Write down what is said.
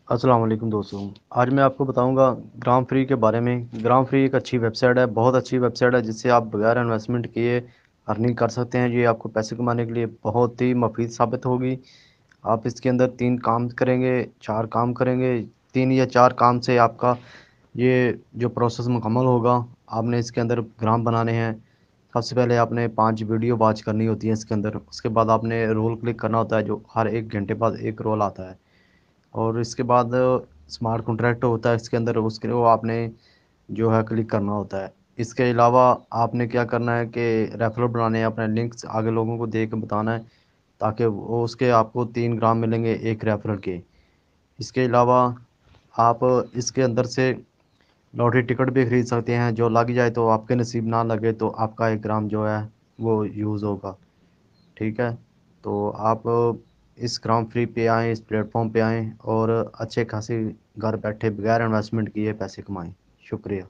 अस्सलाम वालेकुम दोस्तों। आज मैं आपको बताऊंगा ग्राम फ्री के बारे में। ग्राम फ्री एक अच्छी वेबसाइट है, बहुत अच्छी वेबसाइट है, जिससे आप बगैर इन्वेस्टमेंट किए अर्निंग कर सकते हैं। ये आपको पैसे कमाने के लिए बहुत ही मुफीद साबित होगी। आप इसके अंदर 3 काम करेंगे, 4 काम करेंगे, 3 या 4 काम से आपका ये जो प्रोसेस मुकम्मल होगा। आपने इसके अंदर ग्राम बनाने हैं। सबसे पहले आपने 5 वीडियो वॉच करनी होती है इसके अंदर। उसके बाद आपने रोल क्लिक करना होता है, जो हर 1 घंटे बाद एक रोल आता है। और इसके बाद स्मार्ट कॉन्ट्रैक्ट होता है इसके अंदर, उसके वो आपने जो है क्लिक करना होता है। इसके अलावा आपने क्या करना है कि रेफरल बनाने हैं, अपने लिंक्स आगे लोगों को दे के बताना है, ताकि वो उसके आपको 3 ग्राम मिलेंगे एक रेफरल के। इसके अलावा आप इसके अंदर से लॉटरी टिकट भी खरीद सकते हैं। जो लग जाए तो आपके नसीब, ना लगे तो आपका 1 ग्राम जो है वो यूज़ होगा। ठीक है। तो आप इस ग्राम फ्री पे आएँ, इस प्लेटफॉर्म पे आएँ और अच्छे खासे घर बैठे बगैर इन्वेस्टमेंट किए पैसे कमाएं। शुक्रिया।